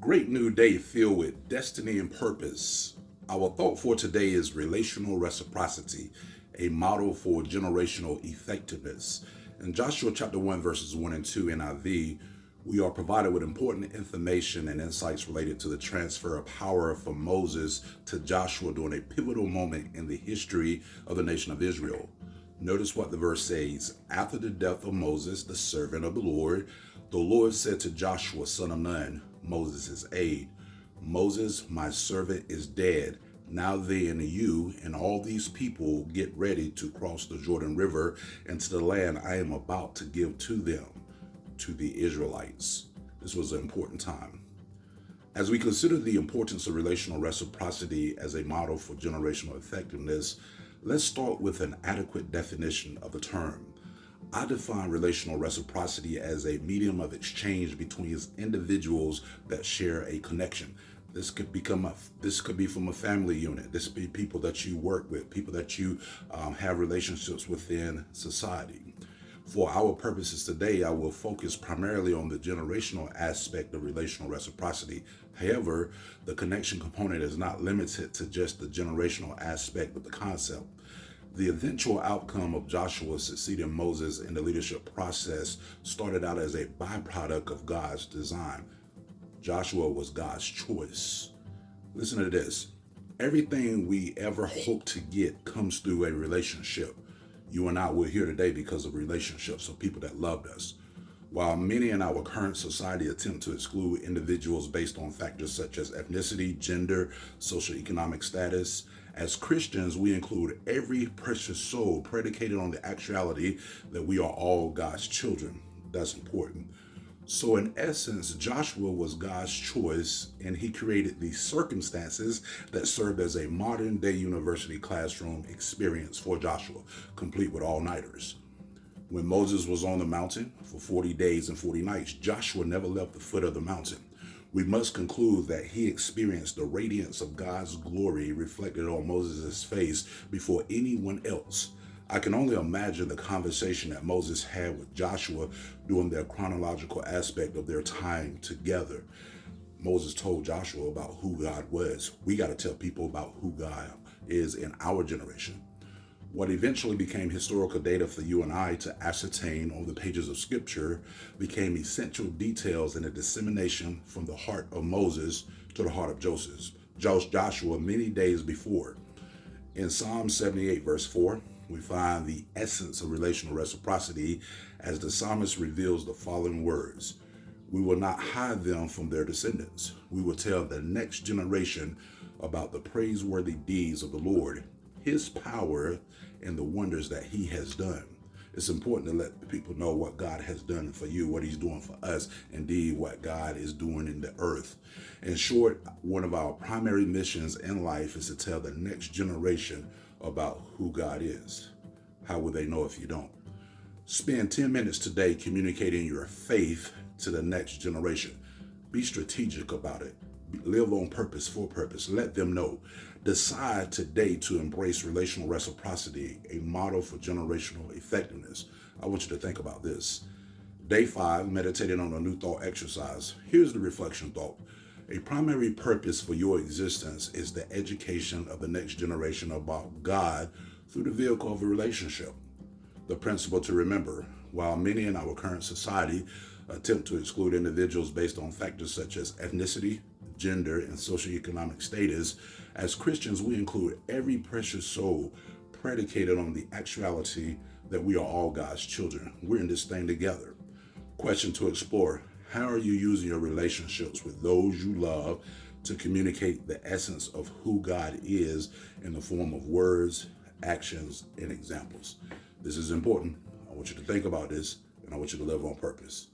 Great new day filled with destiny and purpose. Our thought for today is relational reciprocity, a model for generational effectiveness. In Joshua chapter 1, verses 1 and 2 NIV, we are provided with important information and insights related to the transfer of power from Moses to Joshua during a pivotal moment in the history of the nation of Israel. Notice what the verse says. After the death of Moses, the servant of the Lord said to Joshua, son of Nun, Moses' aide, Moses, my servant, is dead. Now then, you and all these people get ready to cross the Jordan River into the land I am about to give to them, to the Israelites. This was an important time. As we consider the importance of relational reciprocity as a model for generational effectiveness, let's start with an adequate definition of the term. I define relational reciprocity as a medium of exchange between individuals that share a connection. This could be from a family unit. This could be people that you work with, people that you have relationships within society. For our purposes today, I will focus primarily on the generational aspect of relational reciprocity. However, the connection component is not limited to just the generational aspect of the concept. The eventual outcome of Joshua succeeding Moses in the leadership process started out as a byproduct of God's design. Joshua was God's choice. Listen to this. Everything we ever hope to get comes through a relationship. You and I were here today because of relationships, of people that loved us. While many in our current society attempt to exclude individuals based on factors such as ethnicity, gender, socioeconomic status, as Christians, we include every precious soul predicated on the actuality that we are all God's children. That's important. So in essence, Joshua was God's choice, and he created the circumstances that served as a modern day university classroom experience for Joshua, complete with all-nighters. When Moses was on the mountain for 40 days and 40 nights, Joshua never left the foot of the mountain. We must conclude that he experienced the radiance of God's glory reflected on Moses' face before anyone else. I can only imagine the conversation that Moses had with Joshua during their chronological aspect of their time together. Moses told Joshua about who God was. We got to tell people about who God is in our generation. What eventually became historical data for you and I to ascertain on the pages of Scripture became essential details in the dissemination from the heart of Moses to the heart of Joshua many days before. In Psalm 78, verse 4, we find the essence of relational reciprocity as the psalmist reveals the following words. We will not hide them from their descendants. We will tell the next generation about the praiseworthy deeds of the Lord, his power, and the wonders that he has done. It's important to let people know what God has done for you, what he's doing for us, indeed what God is doing in the earth. In short, one of our primary missions in life is to tell the next generation about who God is. How will they know if you don't? Spend 10 minutes today communicating your faith to the next generation. Be strategic about it. Live on purpose, for purpose. Let them know. Decide today to embrace relational reciprocity, a model for generational effectiveness. I want you to think about this. Day 5, meditating on a new thought exercise. Here's the reflection thought. A primary purpose for your existence is the education of the next generation about God through the vehicle of a relationship. The principle to remember, while many in our current society attempt to exclude individuals based on factors such as ethnicity, gender, and socioeconomic status, as Christians, we include every precious soul predicated on the actuality that we are all God's children. We're in this thing together. Question to explore. How are you using your relationships with those you love to communicate the essence of who God is in the form of words, actions, and examples? This is important. I want you to think about this, and I want you to live on purpose.